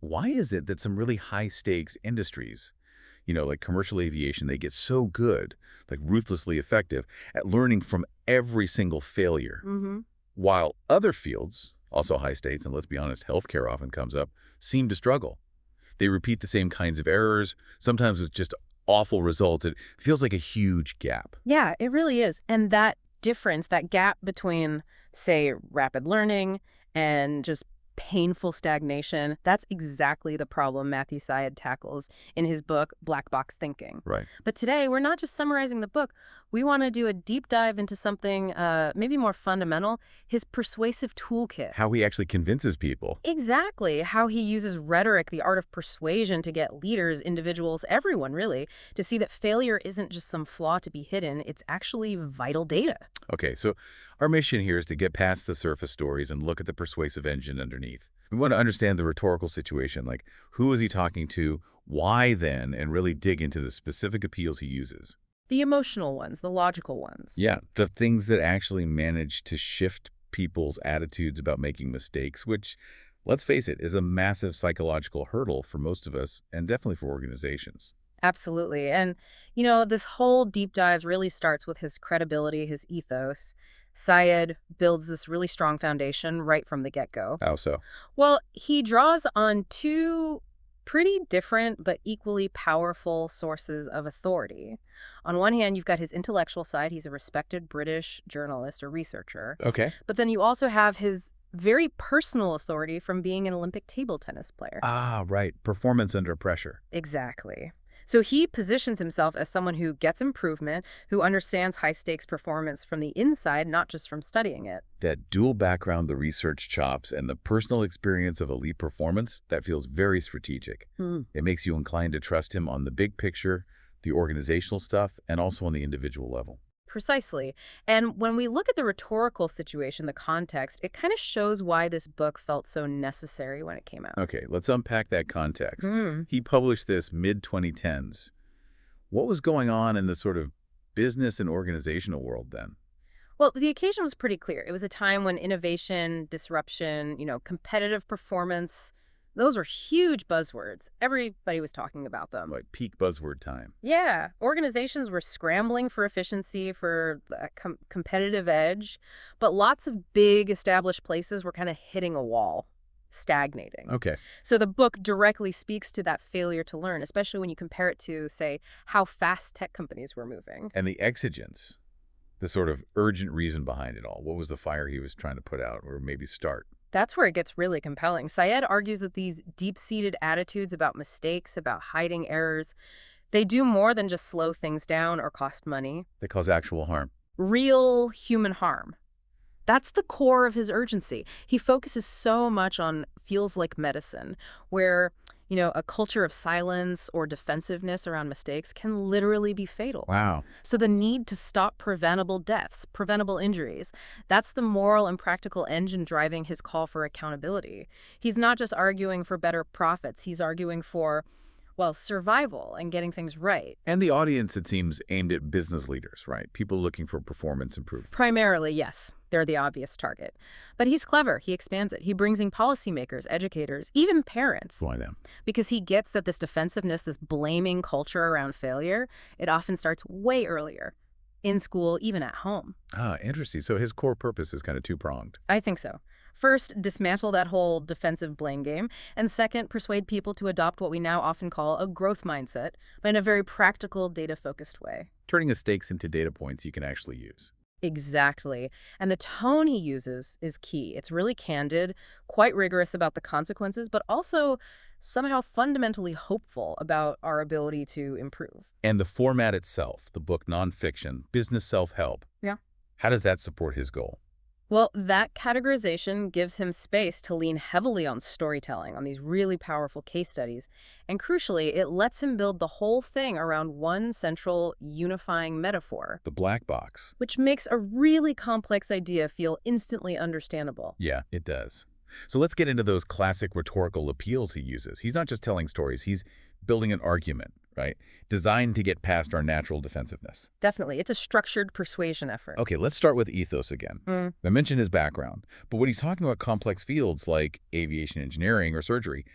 Why is it that some really high-stakes industries, like commercial aviation, they get so good, like ruthlessly effective, at learning from every single failure, Hmm. while other fields, also high stakes, and let's be honest, healthcare often comes up, seem to struggle? They repeat the same kinds of errors, sometimes with just awful results. It feels like a huge gap. Yeah, it really is. And that difference, that gap between, say, rapid learning and just painful stagnation, that's exactly the problem Matthew Syed tackles in his book, Black Box Thinking. Right. But today, we're not just summarizing the book. We want to do a deep dive into something maybe more fundamental, his persuasive toolkit. How he actually convinces people. Exactly. How he uses rhetoric, the art of persuasion, to get leaders, individuals, everyone really, to see that failure isn't just some flaw to be hidden, it's actually vital data. Okay, so our mission here is to get past the surface stories and look at the persuasive engine underneath. We want to understand the rhetorical situation, like who is he talking to, why then, and really dig into the specific appeals he uses. The emotional ones, the logical ones. Yeah, the things that actually manage to shift people's attitudes about making mistakes, which, let's face it, is a massive psychological hurdle for most of us and definitely for organizations. Absolutely. And, this whole deep dive really starts with his credibility, his ethos. Syed builds this really strong foundation right from the get-go. How so? Well, he draws on two pretty different but equally powerful sources of authority. On one hand, you've got his intellectual side. He's a respected British journalist, a researcher. Okay. But then you also have his very personal authority from being an Olympic table tennis player. Ah, right. Performance under pressure. Exactly. So he positions himself as someone who gets improvement, who understands high-stakes performance from the inside, not just from studying it. That dual background, the research chops, and the personal experience of elite performance, that feels very strategic. Hmm. It makes you inclined to trust him on the big picture, the organizational stuff, and also on the individual level. Precisely. And when we look at the rhetorical situation, the context, it kind of shows why this book felt so necessary when it came out. Okay, let's unpack that context. Hmm. He published this mid-2010s. What was going on in the sort of business and organizational world then? Well, the occasion was pretty clear. It was a time when innovation, disruption, competitive performance, those were huge buzzwords. Everybody was talking about them. Like peak buzzword time. Yeah, organizations were scrambling for efficiency, for a competitive edge, but lots of big established places were kind of hitting a wall, stagnating. Okay. So the book directly speaks to that failure to learn, especially when you compare it to, say, how fast tech companies were moving. And the exigence, the sort of urgent reason behind it all. What was the fire he was trying to put out or maybe start? That's where it gets really compelling. Syed argues that these deep-seated attitudes about mistakes, about hiding errors, they do more than just slow things down or cost money. They cause actual harm. Real human harm. That's the core of his urgency. He focuses so much on feels like medicine, where, a culture of silence or defensiveness around mistakes can literally be fatal. Wow. So the need to stop preventable deaths, preventable injuries, that's the moral and practical engine driving his call for accountability. He's not just arguing for better profits, he's arguing for, well, survival and getting things right. And the audience, it seems, aimed at business leaders, right? People looking for performance improvement. Primarily, yes, they're the obvious target. But he's clever. He expands it. He brings in policymakers, educators, even parents. Why them? Because he gets that this defensiveness, this blaming culture around failure, it often starts way earlier. In school, even at home. Ah, interesting. So his core purpose is kind of two-pronged. I think so. First, dismantle that whole defensive blame game. And second, persuade people to adopt what we now often call a growth mindset, but in a very practical, data-focused way. Turning mistakes into data points you can actually use. Exactly. And the tone he uses is key. It's really candid, quite rigorous about the consequences, but also somehow fundamentally hopeful about our ability to improve. And the format itself, the book nonfiction, business self-help. Yeah. How does that support his goal? Well, that categorization gives him space to lean heavily on storytelling, on these really powerful case studies. And crucially, it lets him build the whole thing around one central unifying metaphor, The black box. which makes a really complex idea feel instantly understandable. Yeah, it does. So let's get into those classic rhetorical appeals he uses. He's not just telling stories, he's building an argument, right? Designed to get past our natural defensiveness. Definitely. It's a structured persuasion effort. Okay, let's start with ethos again. I mentioned his background, but when he's talking about complex fields like aviation engineering or surgery,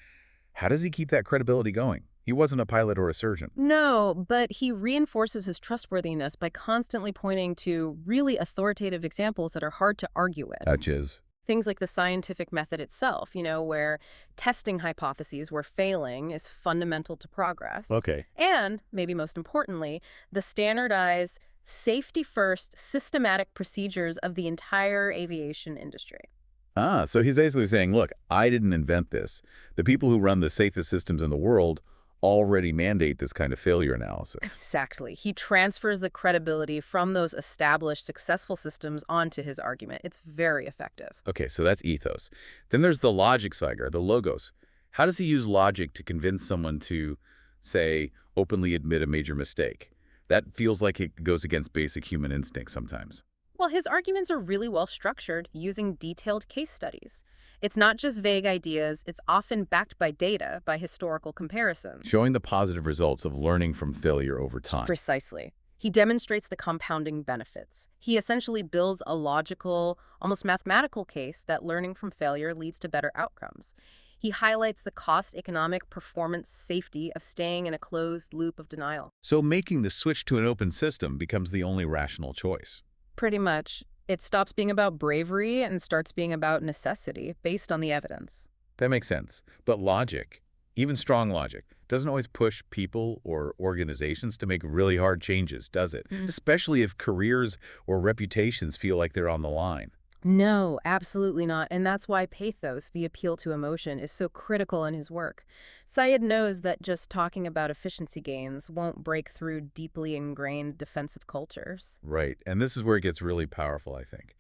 How does he keep that credibility going? He wasn't a pilot or a surgeon. No, but he reinforces his trustworthiness by constantly pointing to really authoritative examples that are hard to argue with. Such as, Things like the scientific method itself, where testing hypotheses where failing is fundamental to progress. okay. And, maybe most importantly, the standardized, safety-first, systematic procedures of the entire aviation industry. Ah, so he's basically saying, look, I didn't invent this. The people who run the safest systems in the world already mandate this kind of failure analysis. Exactly. He transfers the credibility from those established, successful systems onto his argument. It's very effective. Okay, so that's ethos. Then there's the logic side, or the logos. How does he use logic to convince someone to, say, openly admit a major mistake? That feels like it goes against basic human instincts sometimes. Well, his arguments are really well structured, using detailed case studies. It's not just vague ideas, it's often backed by data, by historical comparison. Showing the positive results of learning from failure over time. Precisely. He demonstrates the compounding benefits. He essentially builds a logical, almost mathematical case that learning from failure leads to better outcomes. He highlights the cost, economic, performance, safety of staying in a closed loop of denial. So making the switch to an open system becomes the only rational choice. Pretty much. It stops being about bravery and starts being about necessity, based on the evidence. That makes sense. But logic, even strong logic, doesn't always push people or organizations to make really hard changes, does it? Especially if careers or reputations feel like they're on the line. No, absolutely not. And that's why pathos, the appeal to emotion, is so critical in his work. Syed knows that just talking about efficiency gains won't break through deeply ingrained defensive cultures. Right. And this is where it gets really powerful, I think.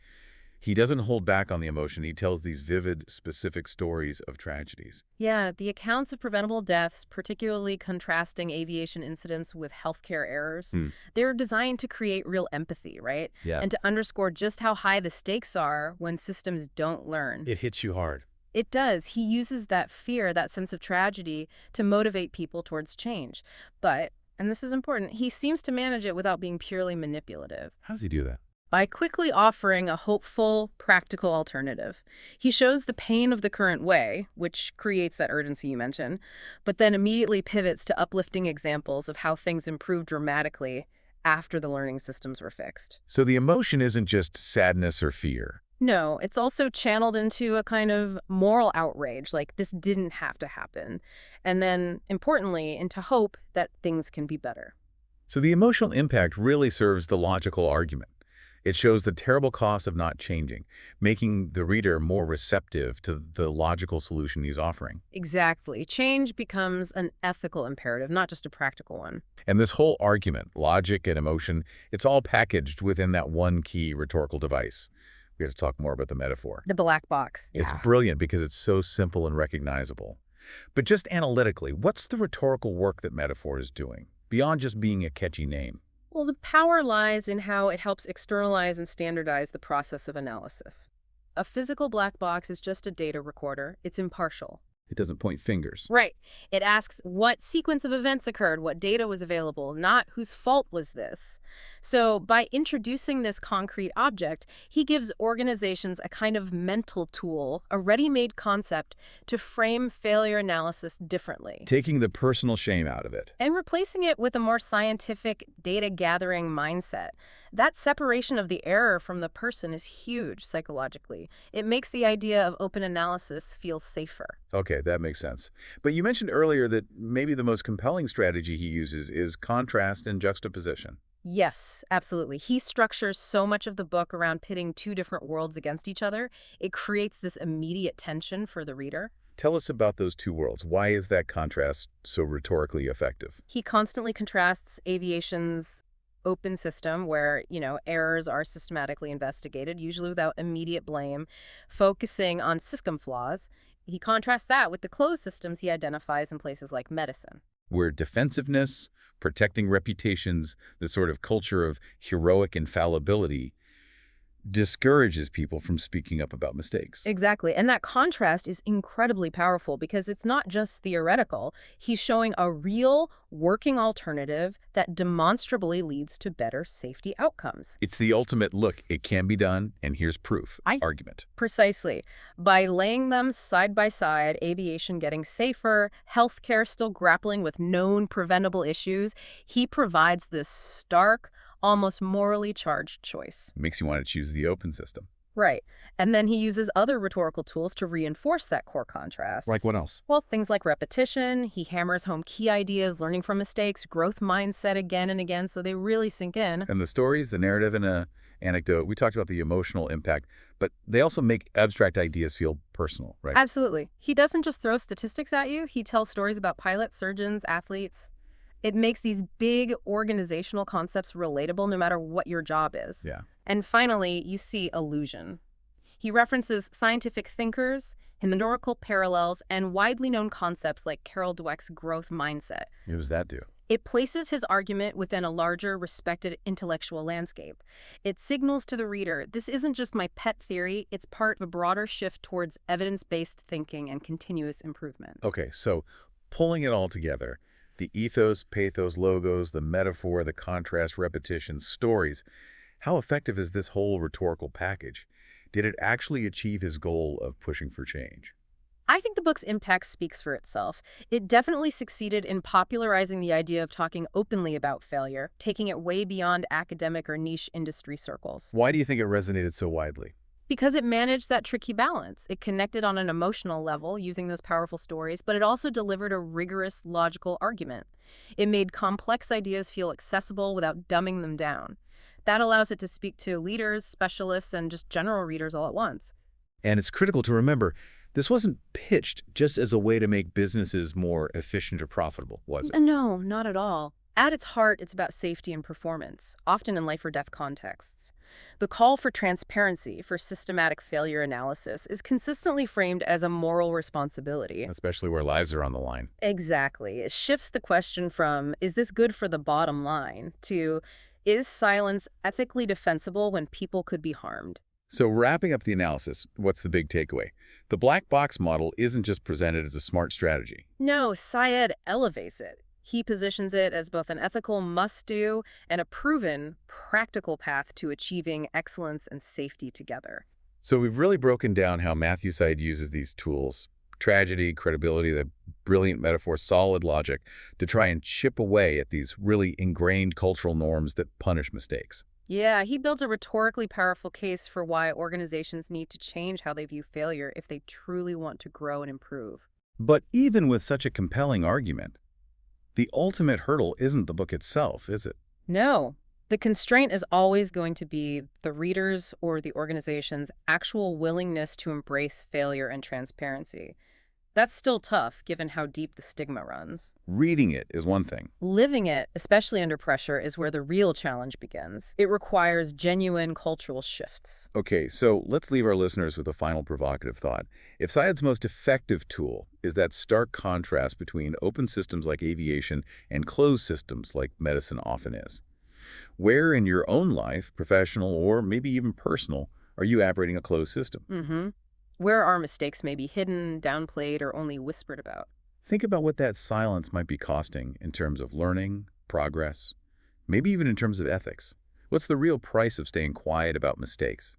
He doesn't hold back on the emotion. He tells these vivid, specific stories of tragedies. Yeah, the accounts of preventable deaths, particularly contrasting aviation incidents with healthcare errors, they're designed to create real empathy, right? Yeah. And to underscore just how high the stakes are when systems don't learn. It hits you hard. It does. He uses that fear, that sense of tragedy, to motivate people towards change. But, and this is important, he seems to manage it without being purely manipulative. How does he do that? By quickly offering a hopeful, practical alternative. He shows the pain of the current way, which creates that urgency you mentioned, but then immediately pivots to uplifting examples of how things improved dramatically after the learning systems were fixed. So the emotion isn't just sadness or fear. No, it's also channeled into a kind of moral outrage, like this didn't have to happen. And then, importantly, into hope that things can be better. So the emotional impact really serves the logical argument. It shows the terrible cost of not changing, making the reader more receptive to the logical solution he's offering. Exactly. Change becomes an ethical imperative, not just a practical one. And this whole argument, logic and emotion, it's all packaged within that one key rhetorical device. We have to talk more about the metaphor. The black box. It's brilliant because it's so simple and recognizable. But just analytically, what's the rhetorical work that metaphor is doing, beyond just being a catchy name? Well, the power lies in how it helps externalize and standardize the process of analysis. A physical black box is just a data recorder. It's impartial. It doesn't point fingers. Right. It asks what sequence of events occurred, what data was available, not whose fault was this. So by introducing this concrete object, he gives organizations a kind of mental tool, a ready-made concept to frame failure analysis differently. Taking the personal shame out of it. And replacing it with a more scientific, data-gathering mindset. That separation of the error from the person is huge psychologically. It makes the idea of open analysis feel safer. Okay, that makes sense. But you mentioned earlier that maybe the most compelling strategy he uses is contrast and juxtaposition. Yes, absolutely. He structures so much of the book around pitting two different worlds against each other. It creates this immediate tension for the reader. Tell us about those two worlds. Why is that contrast so rhetorically effective? He constantly contrasts aviation's open system where, errors are systematically investigated, usually without immediate blame, focusing on system flaws. He contrasts that with the closed systems he identifies in places like medicine. Where defensiveness, protecting reputations, the sort of culture of heroic infallibility, discourages people from speaking up about mistakes. Exactly. And that contrast is incredibly powerful because it's not just theoretical. He's showing a real working alternative that demonstrably leads to better safety outcomes. It's the ultimate look, it can be done, and here's proof I argument. Precisely. By laying them side by side, aviation getting safer, healthcare still grappling with known preventable issues, he provides this stark, almost morally charged choice. Makes you want to choose the open system. Right. And then he uses other rhetorical tools to reinforce that core contrast. Like what else? Well, things like repetition, he hammers home key ideas, learning from mistakes, growth mindset again and again, so they really sink in. And the stories, the narrative, and a anecdote, we talked about the emotional impact, but they also make abstract ideas feel personal, right? Absolutely. He doesn't just throw statistics at you, he tells stories about pilots, surgeons, athletes. It makes these big organizational concepts relatable no matter what your job is. Yeah. And finally, you see illusion. He references scientific thinkers, historical parallels, and widely known concepts like Carol Dweck's growth mindset. What does that do? It places his argument within a larger, respected intellectual landscape. It signals to the reader, this isn't just my pet theory, it's part of a broader shift towards evidence-based thinking and continuous improvement. Okay, so pulling it all together, the ethos, pathos, logos, the metaphor, the contrast, repetition, stories, how effective is this whole rhetorical package? Did it actually achieve his goal of pushing for change? I think the book's impact speaks for itself. It definitely succeeded in popularizing the idea of talking openly about failure, taking it way beyond academic or niche industry circles. Why do you think it resonated so widely? Because it managed that tricky balance. It connected on an emotional level using those powerful stories, but it also delivered a rigorous, logical argument. It made complex ideas feel accessible without dumbing them down. That allows it to speak to leaders, specialists, and just general readers all at once. And it's critical to remember, this wasn't pitched just as a way to make businesses more efficient or profitable, was it? No, not at all. At its heart, it's about safety and performance, often in life or death contexts. The call for transparency, for systematic failure analysis, is consistently framed as a moral responsibility. Especially where lives are on the line. Exactly. It shifts the question from, is this good for the bottom line, to, is silence ethically defensible when people could be harmed? So wrapping up the analysis, what's the big takeaway? The black box model isn't just presented as a smart strategy. No, Syed elevates it. He positions it as both an ethical must-do and a proven, practical path to achieving excellence and safety together. So we've really broken down how Matthew Syed uses these tools, tragedy, credibility, the brilliant metaphor, solid logic, to try and chip away at these really ingrained cultural norms that punish mistakes. Yeah, he builds a rhetorically powerful case for why organizations need to change how they view failure if they truly want to grow and improve. But even with such a compelling argument, the ultimate hurdle isn't the book itself, is it? No, the constraint is always going to be the reader's or the organization's actual willingness to embrace failure and transparency. That's still tough, given how deep the stigma runs. Reading it is one thing. Living it, especially under pressure, is where the real challenge begins. It requires genuine cultural shifts. Okay, so let's leave our listeners with a final provocative thought. If Syed's most effective tool is that stark contrast between open systems like aviation and closed systems like medicine often is, where in your own life, professional or maybe even personal, are you operating a closed system? Where our mistakes may be hidden, downplayed, or only whispered about. Think about what that silence might be costing in terms of learning, progress, maybe even in terms of ethics. What's the real price of staying quiet about mistakes?